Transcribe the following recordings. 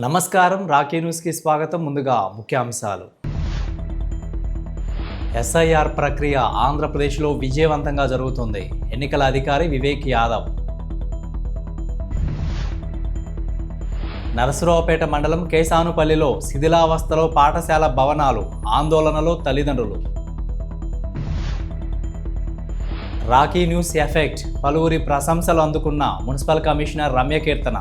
నమస్కారం, రాకీ న్యూస్కి స్వాగతం. ముందుగా ముఖ్యాంశాలు. ఎస్ఐఆర్ ప్రక్రియ ఆంధ్రప్రదేశ్లో విజయవంతంగా జరుగుతుంది. ఎన్నికల అధికారి వివేక్ యాదవ్. నరసరావుపేట మండలం కేసానుపల్లిలో శిథిలావస్థలో పాఠశాల భవనాలు, ఆందోళనలో తల్లిదండ్రులు. రాకీ న్యూస్ ఎఫెక్ట్, పలువురి ప్రశంసలు అందుకున్న మున్సిపల్ కమిషనర్ రమ్యకీర్తన.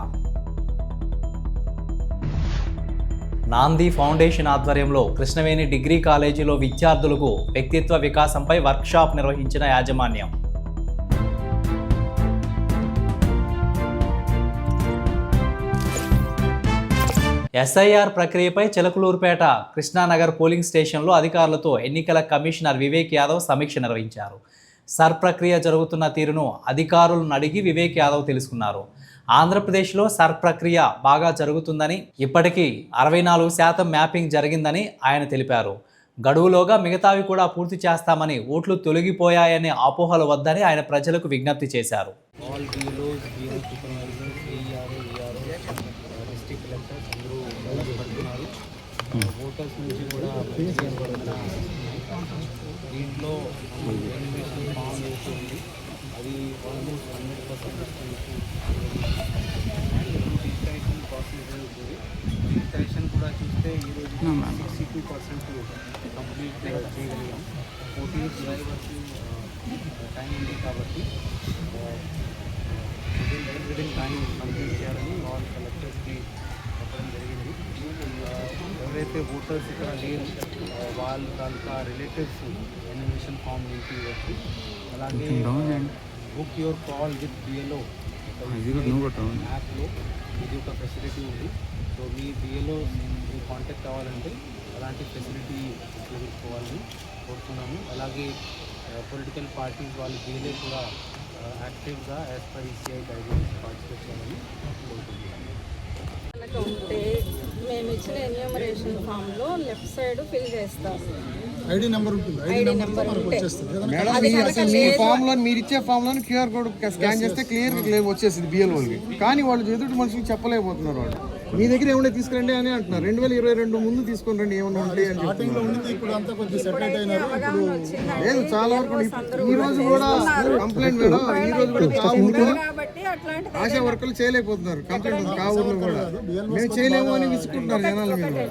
నాంది ఫౌండేషన్ ఆధ్వర్యంలో కృష్ణవేణి డిగ్రీ కాలేజీలో విద్యార్థులకు వ్యక్తిత్వ వికాసంపై వర్క్షాప్ నిర్వహించిన యాజమాన్యం. ఎస్ఐఆర్ ప్రక్రియపై చిలకలూరుపేట కృష్ణానగర్ పోలింగ్ స్టేషన్లో అధికారులతో ఎన్నికల కమిషనర్ వివేక్ యాదవ్ సమీక్ష నిర్వహించారు. సర్ ప్రక్రియ జరుగుతున్న తీరును అధికారులను అడిగి వివేక్ యాదవ్ తెలుసుకున్నారు. ఆంధ్రప్రదేశ్లో సర్ ప్రక్రియ బాగా జరుగుతుందని, ఇప్పటికీ 64% మ్యాపింగ్ జరిగిందని ఆయన తెలిపారు. గడువులోగా మిగతావి కూడా పూర్తి చేస్తామని, ఓట్లు తొలగిపోయాయనే అపోహలు వద్దని ఆయన ప్రజలకు విజ్ఞప్తి చేశారు. దీంట్లో ఎనిమేషన్ ఫామ్ వేస్తుంది. అది ఆల్మోస్ట్ 100% డిజిటైజేషన్ ప్రాసెస్ జరుగుతుంది. డిజిటైజేషన్ కూడా చూస్తే ఈరోజు 62% కంప్లీట్ చేయగలిగాం. 14 జూలై వరకు టైం ఉంది కాబట్టి విదిన్ టైం కంప్లీట్ చేయాలని ఆల్ కలెక్టర్స్కి చెప్పడం జరిగింది. ఎవరైతే ఓటర్స్ ఇక్కడ లేరు వాళ్ళ తాలూకా రిలేటివ్స్ ఎనిమేషన్ ఫామ్ నింపి ఇవ్వచ్చు. అలాగే book your call with BLO యాప్లో ఇది ఒక ఫెసిలిటీ ఉంది. సో మీ బిఎల్ఓ మీరు కాంటాక్ట్ అవ్వాలంటే అలాంటి ఫెసిలిటీ ఉపయోగించుకోవాలని కోరుతున్నాము. అలాగే పొలిటికల్ పార్టీస్ వాళ్ళు బిఎల్ఏ కూడా యాక్టివ్గా as per ECI guidelines participate చేయాలని కోరుకుంటున్నాము. ఉంటే మేము ఇచ్చిన ఎన్యూమరేషన్ ఫామ్లో లెఫ్ట్ సైడ్ ఫిల్ చేస్తాం. ఐడి నెంబర్ ఉంటుంది. ఐడి నెంబర్ మనకు వచ్చేస్తుంది. మేడం మీ ఫామ్ లో మీరు ఇచ్చే ఫామ్ లో క్యూఆర్ కోడ్ స్కాన్ చేస్తే క్లియర్ వచ్చేసింది బిఎల్ వాళ్ళకి. కానీ వాళ్ళు ఎదుటి మనుషులకు చెప్పలేకపోతున్నారు. వాళ్ళు మీ దగ్గర ఏమైనా తీసుకురండి అని అంటున్నారు. 2022 ముందు తీసుకుని రండి ఏమన్నా ఉంటే అని స్టార్టింగ్ లో ఉండింది. ఇప్పుడు అంతా కొంచెం సెపరేట్ అయినారు. ఇప్పుడు లేదు, చాలా వరకు ఈ రోజు కూడా కంప్లైంట్ మేడం. ఈ రోజు కూడా ఆశా వర్కర్లు చేయలేకపోతున్నారు. కంప్లైంట్ ఉంది కావులు కూడా మేము చేయలేము అని విసుకుంటున్నారు జనాలు. మీరు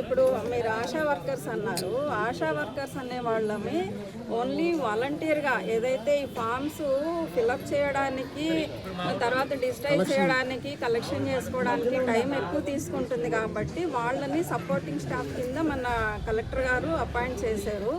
ఇప్పుడు మీరు ఆశా వర్కర్స్ అన్నారు. ఆశా వర్కర్స్ అనే వాళ్ళమే ఓన్లీ వాలంటీర్గా ఏదైతే ఈ ఫామ్స్ ఫిలప్ చేయడానికి, తర్వాత డిజిటైజ్ చేయడానికి, కలెక్షన్ చేసుకోవడానికి టైం ఎక్కువ తీసుకుంటుంది కాబట్టి వాళ్ళని సపోర్టింగ్ స్టాఫ్ కింద మన కలెక్టర్ గారు అపాయింట్ చేశారు.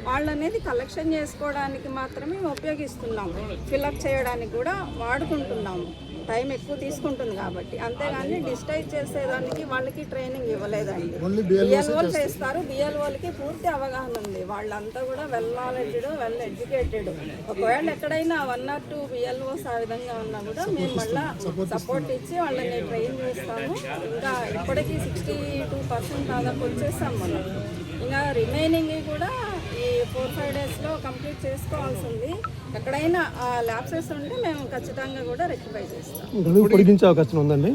వాళ్ళనేది కలెక్షన్ చేసుకోవడానికి మాత్రమే ఉపయోగిస్తున్నాము. ఫిలప్ చేయడానికి కూడా వాడుకుంటున్నాము. టైం ఎక్కువ తీసుకుంటుంది కాబట్టి. అంతేగాని డిజిటైజ్ చేసేదానికి వాళ్ళకి ట్రైనింగ్ ఇవ్వలేదండి. బిఎల్ఓలు చేస్తారు. బిఎల్ఓలకి పూర్తి అవగాహన ఉంది. వాళ్ళంతా కూడా వెల్ నాలెడ్జ్డ్, వెల్ ఎడ్యుకేటెడ్. ఒకవేళ ఎక్కడైనా 1 or 2 బిఎల్ఓస్ ఆ విధంగా ఉన్నా కూడా మేము మళ్ళీ సపోర్ట్ ఇచ్చి వాళ్ళని ట్రైన్ చేస్తాము. ఇంకా ఇప్పటికీ 62% దాదాపు వచ్చేస్తాం మనం. ఇంకా రిమైనింగ్ కూడా ఈ 4-5 డేస్లో కంప్లీట్ చేసుకోవాల్సి ఉంది. ఎక్కడైనా ల్యాప్సెస్ ఉంటే మేము ఖచ్చితంగా కూడా రెక్టిఫై చేస్తాం. పొడిగించే అవకాశం ఉందండి.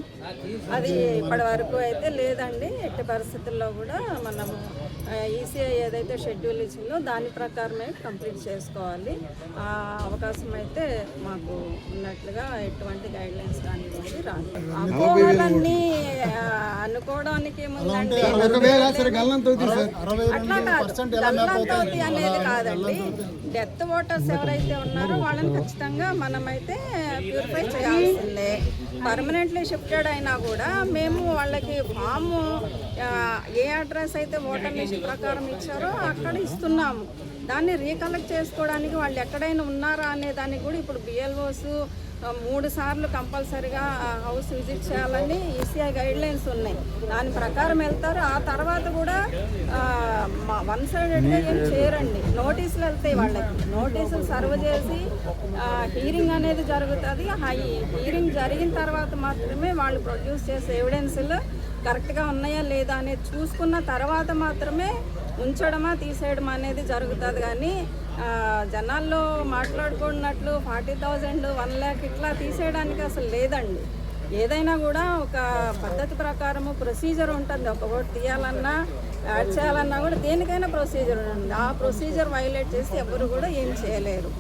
అది ఇప్పటి వరకు అయితే లేదండి. ఎట్టి పరిస్థితుల్లో కూడా మనం ఈసీఐ ఏదైతే షెడ్యూల్ ఇచ్చిందో దాని ప్రకారమే కంప్లీట్ చేసుకోవాలి. ఆ అవకాశం అయితే మాకు ఉన్నట్లుగా ఎటువంటి గైడ్లైన్స్ కానివ్వండి రాదు. అపోహలన్నీ అనుకోవడానికి ఏముందండి, అట్లా గల్లంతవుతి అనేది కాదండి. డెత్ ఓటర్స్ ఎవరైతే ఉన్నారో వాళ్ళని ఖచ్చితంగా మనమైతే ప్యూరిఫై చేయాల్సిందే. పర్మనెంట్లీ షిఫ్టెడ్ అయినా కూడా మేము వాళ్ళకి ఫామ్ ఏ అడ్రస్ అయితే ఓటర్ లిస్ట్ ప్రకారం ఇచ్చారో అక్కడ ఇస్తున్నాము. దాన్ని రీకలెక్ట్ చేసుకోవడానికి వాళ్ళు ఎక్కడైనా ఉన్నారా అనే దానికి కూడా ఇప్పుడు బిఎల్ఓస్ 3 సార్లు కంపల్సరీగా హౌస్ విజిట్ చేయాలని ఈసీఐ గైడ్లైన్స్ ఉన్నాయి. దాని ప్రకారం వెళ్తారు. ఆ తర్వాత కూడా 1 సైడెడ్గా ఏం చేయరండి. నోటీసులు వెళ్తాయి వాళ్ళకి. నోటీసులు సర్వ్ చేసి హీరింగ్ అనేది జరుగుతుంది. హీరింగ్ జరిగిన తర్వాత మాత్రమే వాళ్ళు ప్రొడ్యూస్ చేసే ఎవిడెన్స్లు కరెక్ట్గా ఉన్నాయా లేదా అనేది చూసుకున్న తర్వాత మాత్రమే ఉంచడమా తీసేయడం అనేది జరుగుతుంది. కానీ జనాల్లో మాట్లాడుకున్నట్లు 40,000 1 lakh ఇట్లా తీసేయడానికి అసలు లేదండి. ఏదైనా కూడా ఒక పద్ధతి ప్రకారము ప్రొసీజర్ ఉంటుంది. ఒక ఓటు తీయాలన్నా యాడ్ చేయాలన్నా కూడా దేనికైనా ప్రొసీజర్ ఉంటుంది. ఆ ప్రొసీజర్ వైలేట్ చేసి ఎవరు కూడా ఏం చేయలేరు.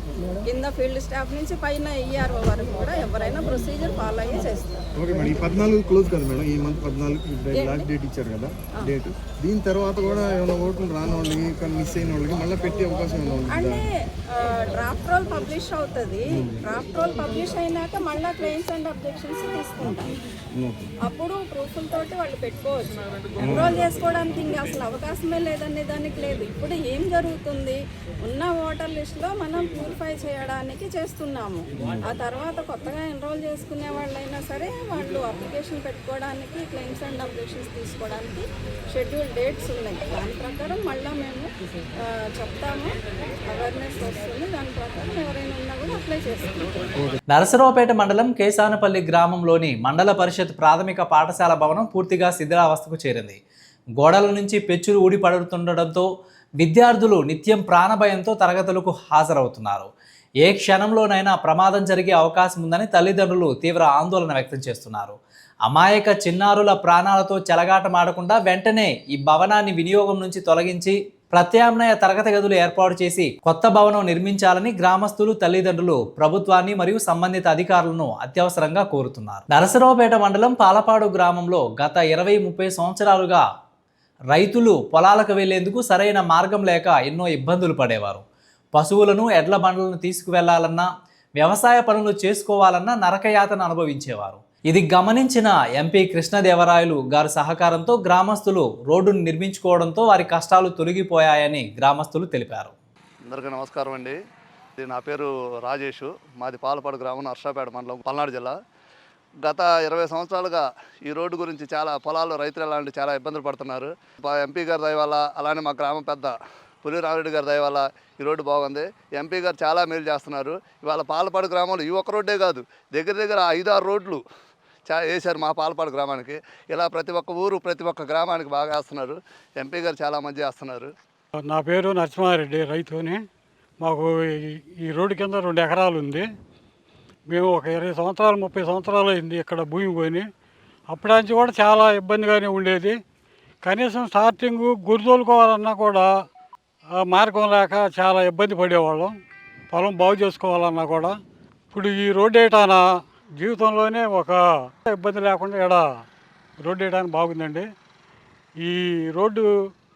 కింద ఫీల్డ్ స్టాఫ్ నుంచి పైన ఈఆర్ఓ వరకు కూడా ఎవరైనా ప్రొసీజర్ ఫాలో అయ్యి చేస్తారు. ఓకే మేడం, ఈ 14 క్లోజ్ కదా మేడం, ఈ మంత్ 14 లాస్ట్ డేట్ ఇచ్చారు కదా డేట్. దీని తర్వాత కూడా ఏమైనా ఓట్లు రాని వాళ్ళకి కానీ మిస్ అయిన వాళ్ళకి మళ్ళీ పెట్టే అవకాశం ఏమైనా ఉంటుందా? అంటే డ్రాఫ్ట్ రోల్ పబ్లిష్ అవుతుంది. డ్రాఫ్ట్ రోల్ పబ్లిష్ అయినాక మళ్ళీ క్లెయిమ్స్ అండ్ అబ్జెక్షన్స్ తీసుకుంటాం. అప్పుడు ప్రూఫ్లతోటి వాళ్ళు పెట్టుకోవచ్చు. ఎన్రోల్ చేసుకోవడానికి ఇంకా అసలు అవకాశమే లేదనే దానికి లేదు. ఇప్పుడు ఏం జరుగుతుంది, ఉన్న ఓటర్ లిస్టులో మనం ప్యూరిఫై చేయడానికి చేస్తున్నాము. ఆ తర్వాత కొత్తగా ఎన్రోల్ చేసుకునే వాళ్ళైనా సరే వాళ్ళు అప్లికేషన్ పెట్టుకోవడానికి, క్లెయిమ్స్ అండ్ అబ్జెక్షన్స్ తీసుకోవడానికి షెడ్యూల్ డేట్స్ ఉన్నాయి. దాని ప్రకారం మళ్ళీ మేము చెప్తాము, అవేర్నెస్ వస్తుంది. దాని ప్రకారం ఎవరైనా ఉన్నా కూడా అప్లై చేసుకుంటాం. నరసరావుపేట మండలం కేసానపల్లి గ్రామంలోని మండల పరిషత్ ప్రాథమిక పాఠశాల భవనం పూర్తిగా శిథిలావస్థకు చేరింది. గోడల నుంచి పెచ్చులు ఊడిపడుతుండటంతో విద్యార్థులు నిత్యం ప్రాణభయంతో తరగతులకు హాజరవుతున్నారు. ఏ క్షణంలోనైనా ప్రమాదం జరిగే అవకాశం ఉందని తల్లిదండ్రులు తీవ్ర ఆందోళన వ్యక్తం చేస్తున్నారు. అమాయక చిన్నారుల ప్రాణాలతో చెలగాటమాడకుండా వెంటనే ఈ భవనాన్ని వినియోగం నుంచి తొలగించి ప్రత్యామ్నాయ తరగతి గదులు ఏర్పాటు చేసి కొత్త భవనం నిర్మించాలని గ్రామస్తులు, తల్లిదండ్రులు ప్రభుత్వాన్ని మరియు సంబంధిత అధికారులను అత్యవసరంగా కోరుతున్నారు. నరసరావుపేట మండలం పాలపాడు గ్రామంలో గత 20-30 సంవత్సరాలుగా రైతులు పొలాలకు వెళ్లేందుకు సరైన మార్గం లేక ఎన్నో ఇబ్బందులు పడేవారు. పశువులను, ఎడ్ల బండ్లను తీసుకువెళ్లాలన్నా, వ్యవసాయ పనులు చేసుకోవాలన్నా నరకయాతన అనుభవించేవారు. ఇది గమనించిన ఎంపీ కృష్ణదేవరాయలు గారి సహకారంతో గ్రామస్తులు రోడ్డును నిర్మించుకోవడంతో వారి కష్టాలు తొలగిపోయాయని గ్రామస్తులు తెలిపారు. అందరికీ నమస్కారం అండి. నా పేరు రాజేష్, మాది పాలపాడు గ్రామం, నర్సాపేట మండలం, పల్నాడు జిల్లా. గత 20 సంవత్సరాలుగా ఈ రోడ్డు గురించి చాలా పొలాల్లో రైతులు అలాంటి చాలా ఇబ్బందులు పడుతున్నారు. ఎంపీ గారి దయ వల్ల, అలానే మా గ్రామం పెద్ద పులి రామిరెడ్డి గారి దయ వల్ల ఈ రోడ్డు బాగుంది. ఎంపీ గారు చాలా మేలు చేస్తున్నారు. ఇవాళ పాలపాడు గ్రామంలో ఈ ఒక్క రోడ్డే కాదు, దగ్గర 5-6 రోడ్లు వేశారు మా పాలపాడు గ్రామానికి. ఇలా ప్రతి ఒక్క ఊరు, ప్రతి ఒక్క గ్రామానికి బాగా వేస్తున్నారు. ఎంపీ గారు చాలా మంచి చేస్తున్నారు. నా పేరు నరసింహారెడ్డి, రైతుని. మాకు ఈ రోడ్డు కింద 2 ఎకరాలు ఉంది. మేము ఒక 20 సంవత్సరాలు 30 సంవత్సరాలు అయింది ఇక్కడ భూమి కొని. అప్పటి నుంచి కూడా చాలా ఇబ్బందిగానే ఉండేది. కనీసం స్టార్టింగ్ గురితోలుకోవాలన్నా కూడా మార్గం లేక చాలా ఇబ్బంది పడేవాళ్ళం. పొలం బాగు చేసుకోవాలన్నా కూడా. ఇప్పుడు ఈ రోడ్డు వేయటాన జీవితంలోనే ఒక ఇబ్బంది లేకుండా ఇక్కడ రోడ్డు వేయడానికి బాగుందండి. ఈ రోడ్డు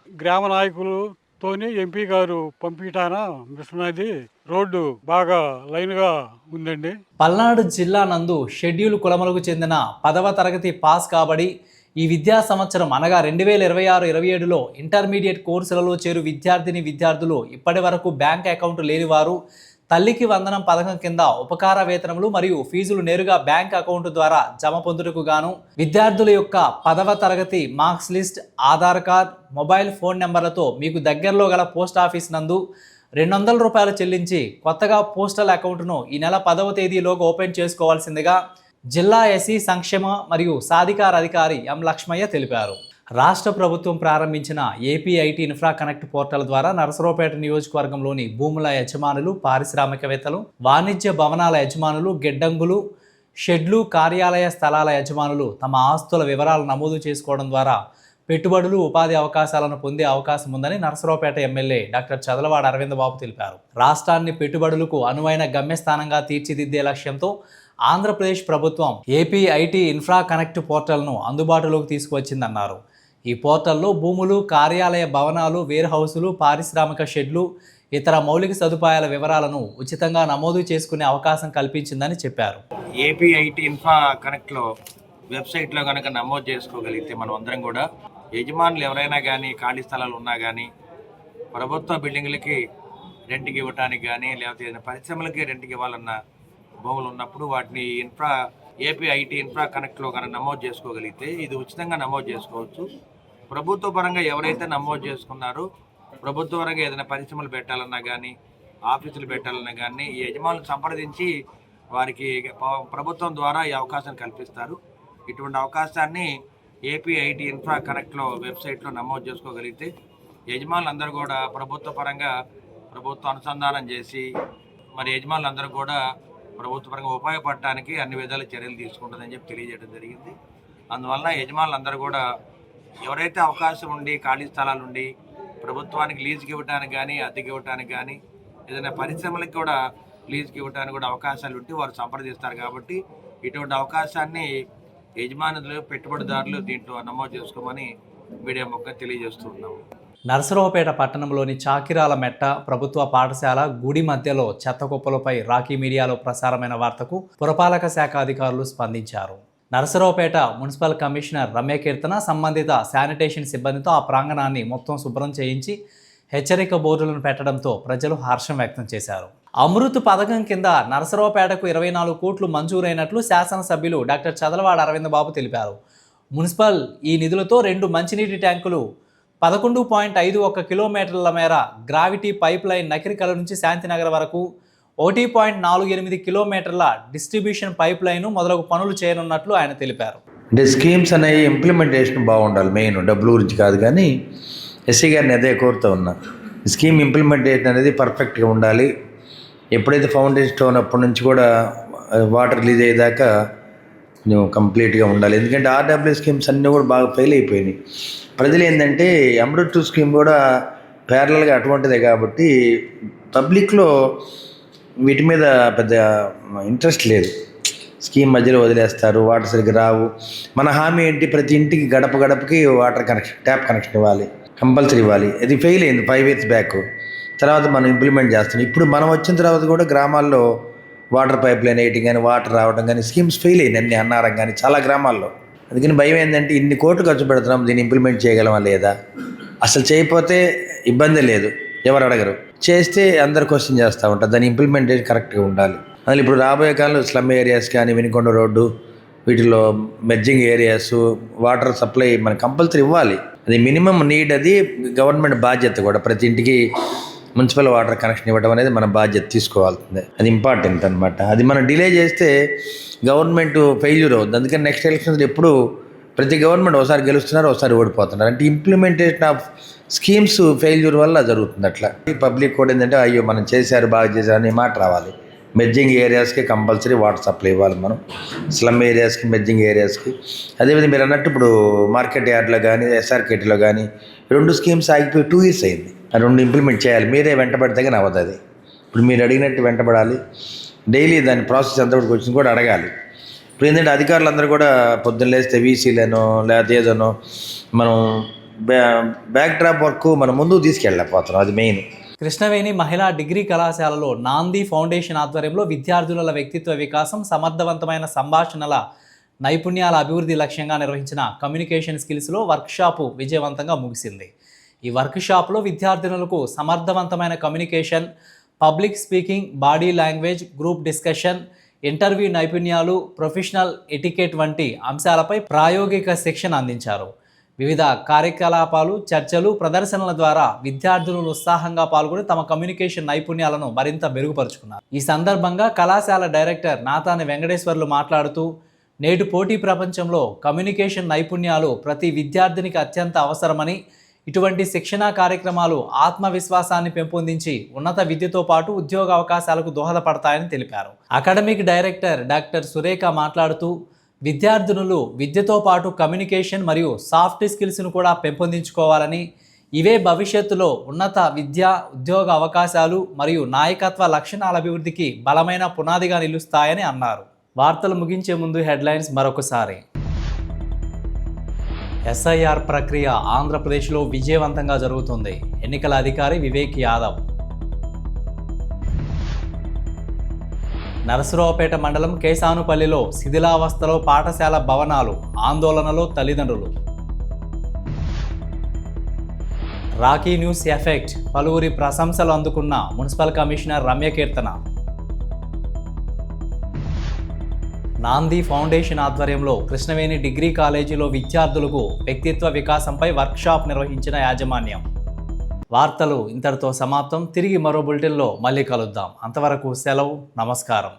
గ్రామ నాయకులతోని ఎంపీ గారు పంపించాన మిషనది రోడ్డు బాగా లైన్గా ఉందండి. పల్నాడు జిల్లా నందు షెడ్యూల్ కులములకు చెందిన 10వ తరగతి పాస్ కాబడి ఈ విద్యా సంవత్సరం అనగా 2026-27లో ఇంటర్మీడియట్ కోర్సులలో చేరు విద్యార్థులు ఇప్పటి వరకు బ్యాంక్ అకౌంట్ లేనివారు తల్లికి వందనం పథకం కింద ఉపకార వేతనములు మరియు ఫీజులు నేరుగా బ్యాంక్ అకౌంట్ ద్వారా జమ పొందుటకు గాను విద్యార్థుల యొక్క 10వ తరగతి marks list, Aadhaar card, mobile phone నెంబర్లతో మీకు దగ్గరలో గల పోస్ట్ ఆఫీస్ నందు 200 రూపాయలు చెల్లించి కొత్తగా పోస్టల్ అకౌంట్ను ఈ నెల 10వ తేదీలోగా ఓపెన్ చేసుకోవాల్సిందిగా జిల్లా ఎస్సీ సంక్షేమ మరియు సాధికార అధికారి ఎం లక్ష్మయ్య తెలిపారు. రాష్ట్ర ప్రభుత్వం ప్రారంభించిన AP IT infra connect portal ద్వారా నరసరావుపేట నియోజకవర్గంలోని భూముల యజమానులు, పారిశ్రామికవేత్తలు, వాణిజ్య భవనాల యజమానులు, గిడ్డంగులు, షెడ్లు, కార్యాలయ స్థలాల యజమానులు తమ ఆస్తుల వివరాలు నమోదు చేసుకోవడం ద్వారా పెట్టుబడులు, ఉపాధి అవకాశాలను పొందే అవకాశం ఉందని నరసరావుపేట ఎమ్మెల్యే డాక్టర్ చదలవాడ అరవింద్ బాబు తెలిపారు. రాష్ట్రాన్ని పెట్టుబడులకు అనువైన గమ్యస్థానంగా తీర్చిదిద్దే లక్ష్యంతో ఆంధ్రప్రదేశ్ ప్రభుత్వం ఏపీ ఐటీ ఇన్ఫ్రా కనెక్ట్ పోర్టల్ను అందుబాటులోకి తీసుకువచ్చిందన్నారు. ఈ పోర్టల్లో భూములు, కార్యాలయ భవనాలు, వేర్ హౌసులు, పారిశ్రామిక షెడ్లు, ఇతర మౌలిక సదుపాయాల వివరాలను ఉచితంగా నమోదు చేసుకునే అవకాశం కల్పించిందని చెప్పారు. ఏపీ ఐటీ ఇన్ఫ్రా కనెక్ట్లో వెబ్సైట్లో కనుక నమోదు చేసుకోగలిగితే మనం అందరం కూడా యజమానులు ఎవరైనా కానీ ఖాళీ స్థలాలు ఉన్నా కానీ ప్రభుత్వ బిల్డింగ్లకి రెంట్కి ఇవ్వడానికి కానీ లేకపోతే ఏదైనా పరిశ్రమలకి రెంట్కి ఇవ్వాలన్న భూములు ఉన్నప్పుడు వాటిని ఏపీ ఐటీ ఇన్ఫ్రా కనెక్ట్లో కనుక నమోదు చేసుకోగలిగితే ఇది ఉచితంగా నమోదు చేసుకోవచ్చు. ప్రభుత్వ పరంగా ఎవరైతే నమోదు చేసుకున్నారో ప్రభుత్వ పరంగా ఏదైనా పరిశ్రమలు పెట్టాలన్నా కానీ ఆఫీసులు పెట్టాలన్నా కానీ ఈ యజమానులు సంప్రదించి వారికి ప్రభుత్వం ద్వారా ఈ అవకాశం కల్పిస్తారు. ఇటువంటి అవకాశాన్ని ఏపీ ఐటీ ఇన్ఫ్రా కనెక్ట్లో వెబ్సైట్లో నమోదు చేసుకోగలిగితే యజమానులందరూ కూడా ప్రభుత్వ పరంగా ప్రభుత్వం అనుసంధానం చేసి మరి యజమానులందరూ కూడా ప్రభుత్వ పరంగా ఉపయోగపడటానికి అన్ని విధాల చర్యలు తీసుకుంటుందని చెప్పి తెలియజేయడం జరిగింది. అందువలన యజమానులందరూ కూడా ఎవరైతే అవకాశం ఉండి ఖాళీ స్థలాలు ఉండి ప్రభుత్వానికి లీజుకి ఇవ్వడానికి కానీ అద్దెకి ఇవ్వడానికి కానీ ఏదైనా పరిశ్రమలకు కూడా లీజుకి ఇవ్వడానికి కూడా అవకాశాలు ఉంటే వారు సంప్రదిస్తారు. కాబట్టి ఇటువంటి అవకాశాన్ని యజమానులు పెట్టుబడిదారులు దీంట్లో నమోదు చేసుకోమని మీడియా ముఖంగా తెలియజేస్తున్నాము. నరసరావుపేట పట్టణంలోని చాకిరాల మెట్ట ప్రభుత్వ పాఠశాల గుడి మధ్యలో చెత్త కుప్పలపై రాకీ మీడియాలో ప్రసారమైన వార్తకు పురపాలక శాఖ అధికారులు స్పందించారు. నరసరావుపేట మున్సిపల్ కమిషనర్ రమ్యకీర్తన సంబంధిత శానిటేషన్ సిబ్బందితో ఆ ప్రాంగణాన్ని మొత్తం శుభ్రం చేయించి హెచ్చరిక బోర్డులను పెట్టడంతో ప్రజలు హర్షం వ్యక్తం చేశారు. అమృత్ పథకం కింద నరసరావుపేటకు 24 కోట్లు మంజూరైనట్లు శాసనసభ్యులు డాక్టర్ చదలవాడ అరవింద్ బాబు తెలిపారు. మున్సిపల్ ఈ నిధులతో 2 మంచినీటి ట్యాంకులు, 11.51 కిలోమీటర్ల మేర గ్రావిటీ పైప్ లైన్ నకిరికల నుంచి శాంతినగర్ వరకు, 1.48 కిలోమీటర్ల డిస్ట్రిబ్యూషన్ పైప్ లైన్ మొదలగు పనులు చేయనున్నట్లు ఆయన తెలిపారు. అంటే స్కీమ్స్ అనేవి ఇంప్లిమెంటేషన్ బాగుండాలి. మెయిన్ డబ్బుల గురించి కాదు, కానీ ఎస్సీ గారిని అదే కోరుతూ ఉన్నా. స్కీమ్ ఇంప్లిమెంటేషన్ అనేది పర్ఫెక్ట్గా ఉండాలి. ఎప్పుడైతే ఫౌండేషన్ స్టోన్ అప్పటి నుంచి కూడా వాటర్ రిలీజ్ అయ్యేదాకా నువ్వు కంప్లీట్గా ఉండాలి. ఎందుకంటే ఆర్డబ్ల్యూ స్కీమ్స్ అన్నీ కూడా బాగా ఫెయిల్ అయిపోయినాయి. ప్రజలు ఏంటంటే అమృత్ స్కీమ్ కూడా ప్యారలల్గా అటువంటిదే కాబట్టి పబ్లిక్లో వీటి మీద పెద్ద ఇంట్రెస్ట్ లేదు. స్కీమ్ మధ్యలో వదిలేస్తారు, వాటర్ సరిగ్గా రావు. మన హామీ ఏంటి, ప్రతి ఇంటికి గడప గడపకి వాటర్ కనెక్షన్, ట్యాప్ కనెక్షన్ ఇవ్వాలి, కంపల్సరీ ఇవ్వాలి. అది ఫెయిల్ అయింది 5 years బ్యాక్. తర్వాత మనం ఇంప్లిమెంట్ చేస్తున్నాం. ఇప్పుడు మనం వచ్చిన తర్వాత కూడా గ్రామాల్లో వాటర్ పైప్ లైన్ వేయటం కానీ, వాటర్ రావడం కానీ స్కీమ్స్ ఫెయిల్ అయింది అన్ని అన్నారం కానీ చాలా గ్రామాల్లో. అందుకని భయం ఏంటంటే ఇన్ని కోట్లు ఖర్చు పెడుతున్నాం, దీన్ని ఇంప్లిమెంట్ చేయగలమా లేదా? అసలు చేయకపోతే ఇబ్బంది లేదు, ఎవరు అడగరు. చేస్తే అందరు క్వశ్చన్ చేస్తూ ఉంటారు. దాని ఇంప్లిమెంటేషన్ కరెక్ట్గా ఉండాలి. అందులో ఇప్పుడు రాబోయే కాలంలో స్లమ్ ఏరియాస్ కానీ, వినుకొండ రోడ్డు, వీటిలో మెర్జింగ్ ఏరియాస్ వాటర్ సప్లై మనకు కంపల్సరీ ఇవ్వాలి. అది మినిమం నీడ్. అది గవర్నమెంట్ బాధ్యత కూడా. ప్రతి ఇంటికి మున్సిపల్ వాటర్ కనెక్షన్ ఇవ్వడం అనేది మన బాధ్యత తీసుకోవాల్సిందే. అది ఇంపార్టెంట్ అనమాట. అది మనం డిలే చేస్తే గవర్నమెంట్ ఫెయిల్యూర్ అవుతుంది. అందుకని నెక్స్ట్ ఎలక్షన్స్ ఎప్పుడు ప్రతి గవర్నమెంట్ ఒకసారి గెలుస్తున్నారు, ఒకసారి ఓడిపోతున్నారు. అంటే ఇంప్లిమెంటేషన్ ఆఫ్ స్కీమ్స్ ఫెయిల్యూర్ వల్ల జరుగుతుంది. అట్లా పబ్లిక్ కూడా ఏంటంటే అయ్యో మనం చేశారు, బాగా చేశారు అనే మాట రావాలి. మెర్జింగ్ ఏరియాస్కి కంపల్సరీ వాటర్ సప్లై ఇవ్వాలి మనం, స్లమ్ ఏరియాస్కి, మెర్జింగ్ ఏరియాస్కి. అదేవిధంగా మీరు అన్నట్టు ఇప్పుడు మార్కెట్ యార్డ్లో కానీ, SRKTలో కానీ 2 స్కీమ్స్ ఆగిపోయి 2 years అయింది. ఆ 2 ఇంప్లిమెంట్ చేయాలి. మీరే వెంటబడితే కానీ అవ్వదు. అది ఇప్పుడు మీరు అడిగినట్టు వెంటబడాలి. డైలీ దాని ప్రాసెస్ ఎంతవరకు వచ్చింది కూడా అడగాలి. ఇప్పుడు ఏంటంటే అధికారులందరూ కూడా పొద్దున్న లేస్తే వీసీలనో లేకపోతే ఏదనో మనం బ్యాక్ డ్రాప్ వర్క్ మనం ముందుకు తీసుకెళ్ళకపోతున్నాం. అది మెయిన్. కృష్ణవేణి మహిళా డిగ్రీ కళాశాలలో నాంది ఫౌండేషన్ ఆధ్వర్యంలో విద్యార్థుల వ్యక్తిత్వ వికాసం, సమర్థవంతమైన సంభాషణల నైపుణ్యాల అభివృద్ధి లక్ష్యంగా నిర్వహించిన కమ్యూనికేషన్ స్కిల్స్లో వర్క్షాపు విజయవంతంగా ముగిసింది. ఈ వర్క్షాప్లో విద్యార్థినులకు సమర్థవంతమైన communication, public speaking, body language, group discussion, interview నైపుణ్యాలు, ప్రొఫెషనల్ ఎటికెట్ వంటి అంశాలపై ప్రాయోగిక శిక్షణ అందించారు. వివిధ కార్యకలాపాలు, చర్చలు, ప్రదర్శనల ద్వారా విద్యార్థులు ఉత్సాహంగా పాల్గొని తమ కమ్యూనికేషన్ నైపుణ్యాలను మరింత మెరుగుపరుచుకున్నారు. ఈ సందర్భంగా కళాశాల డైరెక్టర్ నాతాని వెంకటేశ్వర్లు మాట్లాడుతూ, నేటి పోటీ ప్రపంచంలో కమ్యూనికేషన్ నైపుణ్యాలు ప్రతి విద్యార్థినికి అత్యంత అవసరమని, ఇటువంటి శిక్షణా కార్యక్రమాలు ఆత్మవిశ్వాసాన్ని పెంపొందించి ఉన్నత విద్యతో పాటు ఉద్యోగ అవకాశాలకు దోహదపడతాయని తెలిపారు. అకాడమిక్ డైరెక్టర్ డాక్టర్ సురేఖ మాట్లాడుతూ, విద్యార్థినులు విద్యతో పాటు కమ్యూనికేషన్ మరియు సాఫ్ట్ స్కిల్స్ను కూడా పెంపొందించుకోవాలని, ఇవే భవిష్యత్తులో ఉన్నత విద్య, ఉద్యోగ అవకాశాలు మరియు నాయకత్వ లక్షణాల అభివృద్ధికి బలమైన పునాదిగా నిలుస్తాయని అన్నారు. వార్తలు ముగించే ముందు హెడ్లైన్స్ మరొకసారి. SIR ప్రక్రియ ఆంధ్రప్రదేశ్లో విజయవంతంగా జరుగుతుంది. ఎన్నికల అధికారి వివేక్ యాదవ్. నరసరావుపేట మండలం కేసానుపల్లిలో శిథిలావస్థలో పాఠశాల భవనాలు, ఆందోళనలో తల్లిదండ్రులు. రాకీ న్యూస్ ఎఫెక్ట్, పలువురి ప్రశంసలు అందుకున్న మున్సిపల్ కమిషనర్ రమ్యకీర్తన. నాంది ఫౌండేషన్ ఆధ్వర్యంలో కృష్ణవేణి డిగ్రీ కాలేజీలో విద్యార్థులకు వ్యక్తిత్వ వికాసంపై వర్క్షాప్ నిర్వహించిన యాజమాన్యం. వార్తలు ఇంతటితో సమాప్తం. తిరిగి మరో బులెటిన్లో మళ్ళీ కలుద్దాం. అంతవరకు సెలవు. నమస్కారం.